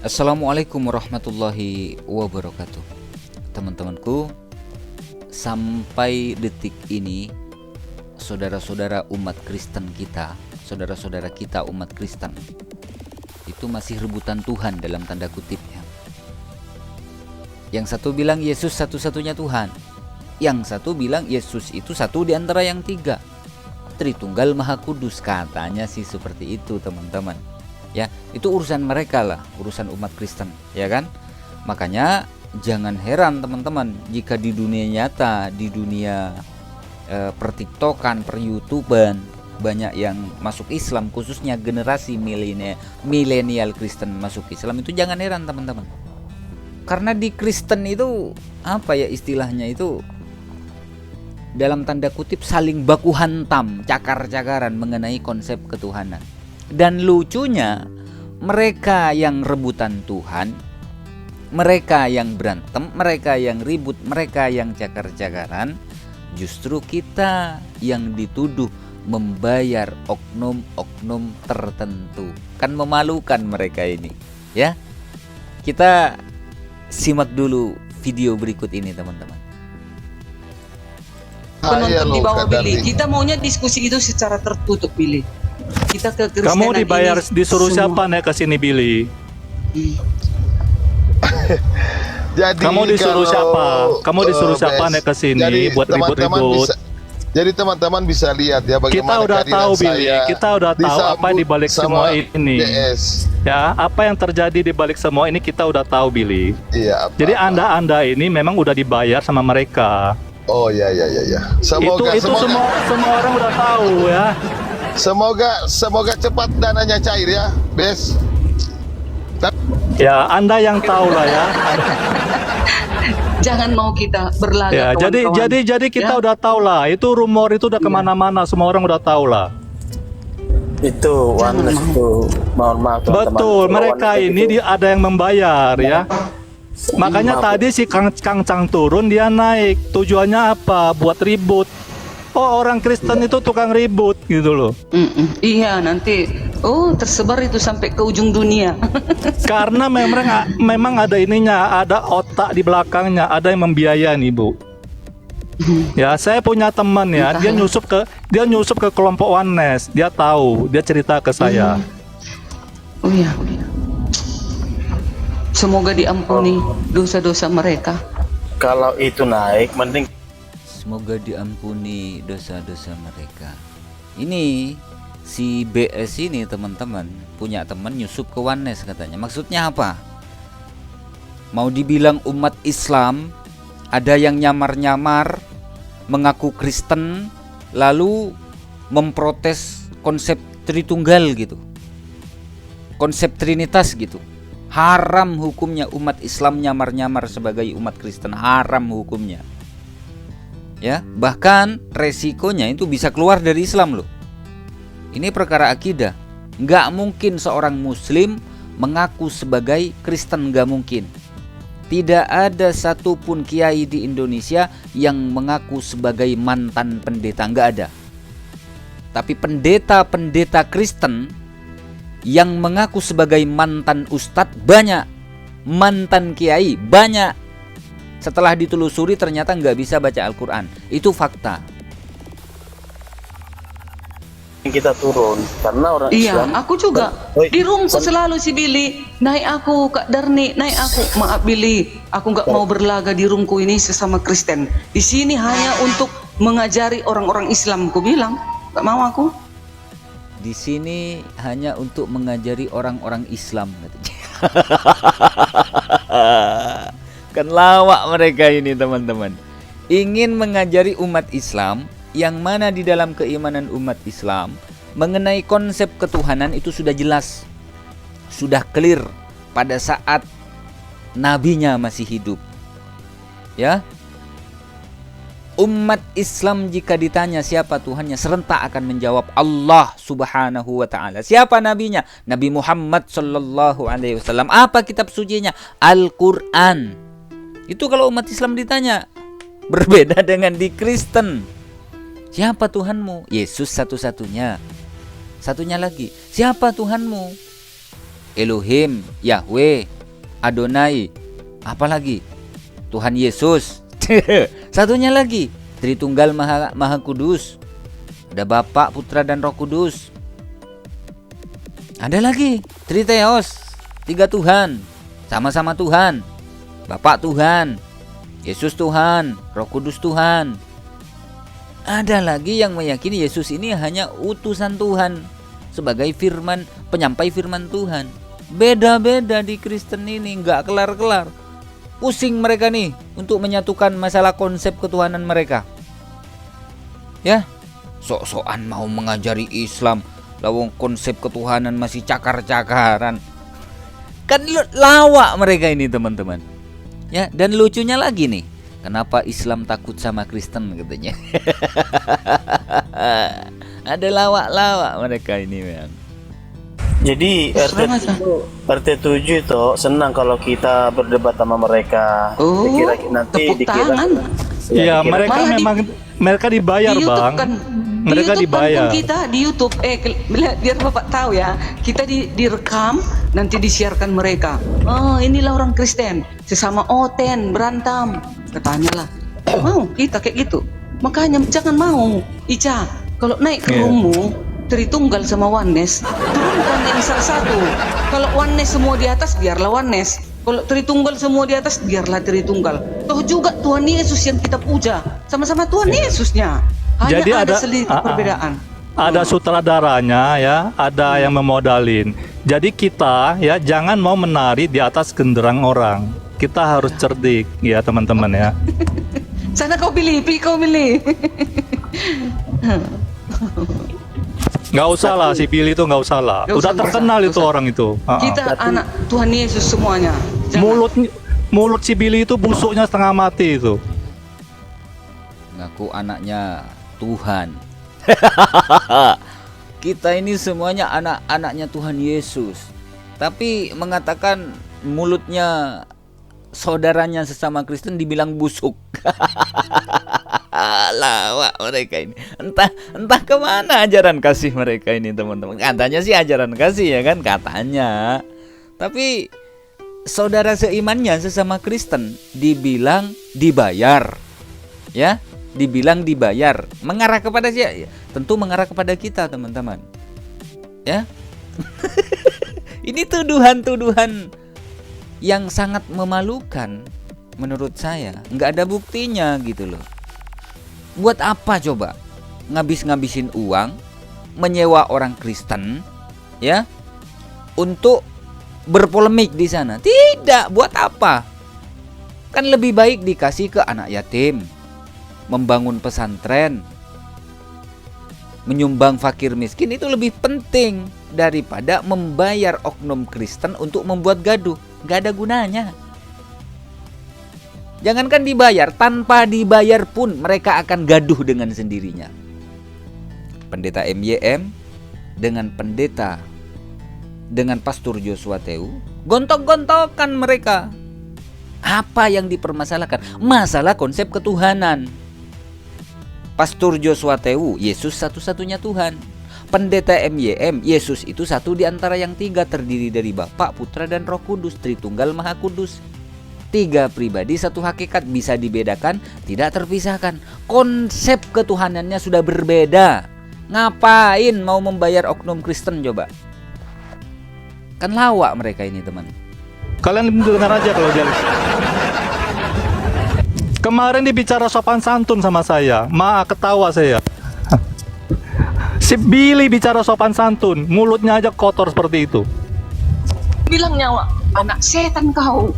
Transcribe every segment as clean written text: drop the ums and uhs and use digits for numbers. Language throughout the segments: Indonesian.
Assalamualaikum warahmatullahi wabarakatuh. Teman-temanku, sampai detik ini saudara-saudara umat Kristen kita, saudara-saudara kita umat Kristen itu masih rebutan Tuhan dalam tanda kutip ya. Yang satu bilang Yesus satu-satunya Tuhan, yang satu bilang Yesus itu satu di antara yang tiga, Tritunggal Maha Kudus, katanya sih seperti itu teman-teman. Ya, itu urusan mereka lah, urusan umat Kristen, ya kan? Makanya jangan heran teman-teman jika di dunia nyata, di dunia per-TikTokan, per-YouTuban banyak yang masuk Islam, khususnya generasi milenial Kristen masuk Islam, itu jangan heran teman-teman. Karena di Kristen itu apa ya istilahnya itu, dalam tanda kutip saling baku hantam, cakar-cakaran mengenai konsep ketuhanan. Dan lucunya, mereka yang rebutan Tuhan, mereka yang berantem, mereka yang ribut, mereka yang cakar-cakaran, justru kita yang dituduh membayar oknum-oknum tertentu. Kan memalukan mereka ini, ya. Kita simak dulu video berikut ini teman-teman. Penonton di bawah Billy, kita maunya diskusi itu secara tertutup Billy. Kita ke Kristenan. Kamu dibayar ini disuruh semua. siapa naik ke sini Billy? Jadi Kamu disuruh siapa? Kamu disuruh siapa Bes, naik ke sini jadi buat teman-teman ribut-ribut? jadi teman-teman bisa lihat ya bagaimana Kita udah kehadiran tahu Billy, saya kita udah tahu apa yang dibalik disambut semua sama ini. DS. Ya, apa yang terjadi di balik semua ini kita udah tahu Billy. Iya. Jadi Anda ini memang udah dibayar sama mereka. Oh ya. Semoga itu semua orang udah tahu ya. semoga cepat dananya cair ya, Bes. Ya, Anda yang tahu lah ya. Jangan mau kita berlagak. Ya, kawan-kawan. jadi kita Ya. udah tahu lah. Itu rumor itu udah Iya. kemana-mana. Semua orang udah tahu lah. Itu Oneness itu, mohon maaf teman-teman. Betul, Kalau mereka Oneness ini itu, ada yang membayar ya. Makanya maaf. tadi si Kang Cang turun, dia naik. Tujuannya apa? Buat ribut. Oh, orang Kristen itu tukang ribut gitu loh. Iya, nanti tersebar itu sampai ke ujung dunia. Karena memang ada ininya, ada otak di belakangnya, ada yang membiayai nih, Bu. Ya, saya punya teman ya, dia nyusup ke kelompok Oneness. Dia tahu, dia cerita ke saya. Oh iya. Semoga diampuni dosa-dosa mereka. kalau itu naik, mending Semoga diampuni dosa-dosa mereka. Ini si BS ini teman-teman punya teman nyusup ke Oneness katanya. Maksudnya apa? Mau dibilang umat Islam, ada yang nyamar-nyamar mengaku Kristen lalu memprotes konsep Tritunggal gitu. Konsep Trinitas gitu. Haram hukumnya umat Islam nyamar-nyamar sebagai umat Kristen, haram hukumnya. Ya, bahkan resikonya itu bisa keluar dari Islam loh. Ini perkara akidah. Nggak mungkin seorang Muslim mengaku sebagai Kristen, nggak mungkin. Tidak ada satupun kiai di Indonesia yang mengaku sebagai mantan pendeta, nggak ada. Tapi pendeta-pendeta Kristen yang mengaku sebagai mantan ustadz banyak, mantan kiai banyak. Setelah ditelusuri ternyata nggak bisa baca Al-Quran. Itu fakta. kita turun karena orang Iya, Islam. aku juga di roomku selalu si Billy. Naik aku, Kak Darni, naik aku. Maaf Billy, aku nggak mau berlaga di roomku ini sesama Kristen. Di sini hanya untuk mengajari orang-orang Islam. Ku bilang, nggak mau aku. Di sini hanya untuk mengajari orang-orang Islam katanya. Kan lawak mereka ini teman-teman. Ingin mengajari umat Islam yang mana di dalam keimanan umat Islam mengenai konsep ketuhanan itu sudah jelas, sudah clear pada saat nabinya masih hidup. Ya. Umat Islam jika ditanya siapa Tuhannya serentak akan menjawab Allah Subhanahu wa taala. Siapa nabinya? Nabi Muhammad sallallahu alaihi wasallam. Apa kitab sucinya? Al-Qur'an. Itu kalau umat Islam ditanya. Berbeda dengan di Kristen. Siapa Tuhanmu? Yesus satu-satunya. Satunya lagi, siapa Tuhanmu? Elohim, Yahweh, Adonai, apalagi Tuhan Yesus. Satunya lagi Tritunggal Maha Kudus. Ada Bapa, Putra dan Roh Kudus. Ada lagi Triteos, 3 Tuhan, sama-sama Tuhan. Bapa Tuhan, Yesus Tuhan, Roh Kudus Tuhan. Ada lagi yang meyakini Yesus ini hanya utusan Tuhan sebagai firman, penyampai firman Tuhan. Beda-beda di Kristen ini, nggak kelar-kelar. Pusing mereka nih untuk menyatukan masalah konsep ketuhanan mereka. Ya, sok-sokan mau mengajari Islam, lawang konsep ketuhanan masih cakar-cakaran. Kan lawak mereka ini teman-teman. Ya, dan lucunya lagi nih, kenapa Islam takut sama Kristen katanya. Ada lawak-lawak mereka ini memang. Jadi RT7 itu senang kalau kita berdebat sama mereka. Oh, Dikira nanti tepuk tangan. Iya, dikira- mereka Malah memang mereka dibayar, di YouTube Bang. kan, Mereka di YouTube dibayar. kan kita di YouTube biar Bapak tahu ya, kita direkam nanti disiarkan mereka. Oh, inilah orang Kristen sesama Oten berantem katanya lah. Mau kita kayak gitu. Makanya jangan mau, Ica, kalau naik ke Iya. rumahmu Tritunggal sama Oneness, turunkan yang salah satu. Kalau Oneness semua di atas, biarlah Oneness. Kalau Tritunggal semua di atas, biarlah Tritunggal. Toh juga Tuhan Yesus yang kita puja, sama-sama Tuhan Yesusnya. Hanya Jadi ada ada- sedikit perbedaan. Ada sutradaranya ya, ada yang memodalin. Jadi kita ya jangan mau menari di atas genderang orang. Kita harus cerdik ya teman-teman ya. Sana kau pilih, kau pilih. Nggak usah lah si Billy itu nggak usah lah. Nggak Udah usah, terkenal nggak itu usah. orang itu. Kita anak Tuhan Yesus semuanya. Jangan. Mulut si Billy itu busuknya setengah mati itu. Ngaku anaknya Tuhan. Kita ini semuanya anak-anaknya Tuhan Yesus. Tapi mengatakan mulutnya saudaranya sesama Kristen dibilang busuk. Lawak mereka ini. Entah kemana ajaran kasih mereka ini teman-teman. Katanya sih ajaran kasih ya kan, katanya. Tapi saudara seimannya sesama Kristen dibilang dibayar. Ya, dibilang dibayar. Mengarah kepada siapa? Ya, tentu mengarah kepada kita teman-teman. Ya. Ini tuduhan-tuduhan yang sangat memalukan menurut saya. Nggak ada buktinya gitu loh. Buat apa coba ngabis-ngabisin uang menyewa orang Kristen ya untuk berpolemik di sana? Tidak, buat apa? Kan lebih baik dikasih ke anak yatim, membangun pesantren, menyumbang fakir miskin, itu lebih penting daripada membayar oknum Kristen untuk membuat gaduh. Gak ada gunanya. Jangankan dibayar, tanpa dibayar pun mereka akan gaduh dengan sendirinya. Pendeta MYM dengan Pastor Joshua Teu gontok-gontokan mereka. Apa yang dipermasalahkan? Masalah konsep ketuhanan. Pastor Joshua Teu, Yesus satu-satunya Tuhan. Pendeta MYM, Yesus itu satu di antara yang 3, terdiri dari Bapa, Putra dan Roh Kudus, Tritunggal Maha Kudus. 3 pribadi, 1 hakikat, bisa dibedakan, tidak terpisahkan. Konsep ketuhanannya sudah berbeda. Ngapain mau membayar oknum Kristen coba? Kan lawak mereka ini teman. Kalian dengar aja kalau dia. Kemarin dibicara sopan santun sama saya, ketawa saya. Si Billy bicara sopan santun, mulutnya aja kotor seperti itu. Bilang nyawa anak setan kau.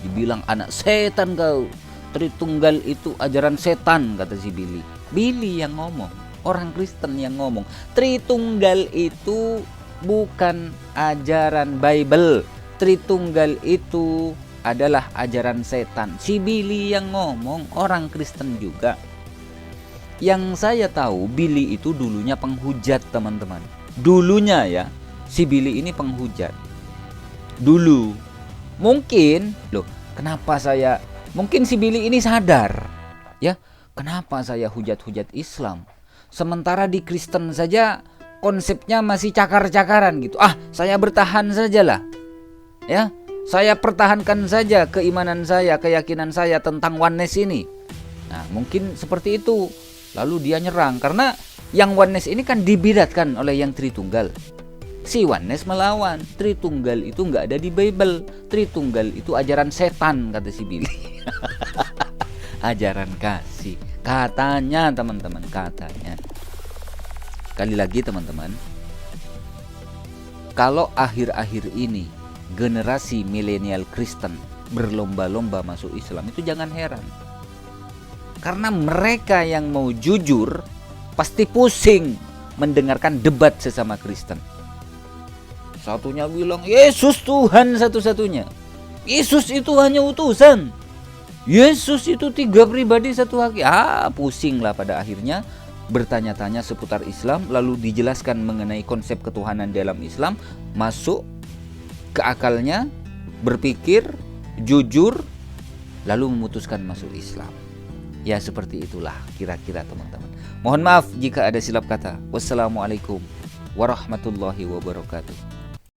Dibilang anak setan kau. Tritunggal itu ajaran setan, kata si Billy. Billy yang ngomong, orang Kristen yang ngomong. Tritunggal itu bukan ajaran Bible. Tritunggal itu adalah ajaran setan. Si Billy yang ngomong, orang Kristen juga. Yang saya tahu, Billy itu dulunya penghujat teman-teman. Dulunya ya, si Billy ini penghujat. Dulu. Mungkin, mungkin si Billy ini sadar. Ya, kenapa saya hujat-hujat Islam? Sementara di Kristen saja konsepnya masih cakar-cakaran gitu. Ah, saya bertahan sajalah. Ya, saya pertahankan saja keimanan saya, keyakinan saya tentang oneness ini. Nah, mungkin seperti itu. Lalu dia nyerang karena yang oneness ini kan dibidatkan oleh yang Tritunggal. Si oneness melawan. Tritunggal itu nggak ada di Bible. Tritunggal itu ajaran setan, kata si Billy. Ajaran kasih. Katanya teman-teman, katanya. Sekali lagi teman-teman, kalau akhir-akhir ini generasi milenial Kristen berlomba-lomba masuk Islam, itu jangan heran. Karena mereka yang mau jujur pasti pusing mendengarkan debat sesama Kristen. Satunya bilang Yesus Tuhan satu-satunya, Yesus itu hanya utusan, Yesus itu 3 pribadi satu hakim. Pusing lah pada akhirnya, bertanya-tanya seputar Islam, lalu dijelaskan mengenai konsep ketuhanan dalam Islam, masuk ke akalnya, berpikir, jujur, lalu memutuskan masuk Islam. Ya seperti itulah kira-kira teman-teman. Mohon maaf jika ada silap kata. Wassalamualaikum warahmatullahi wabarakatuh.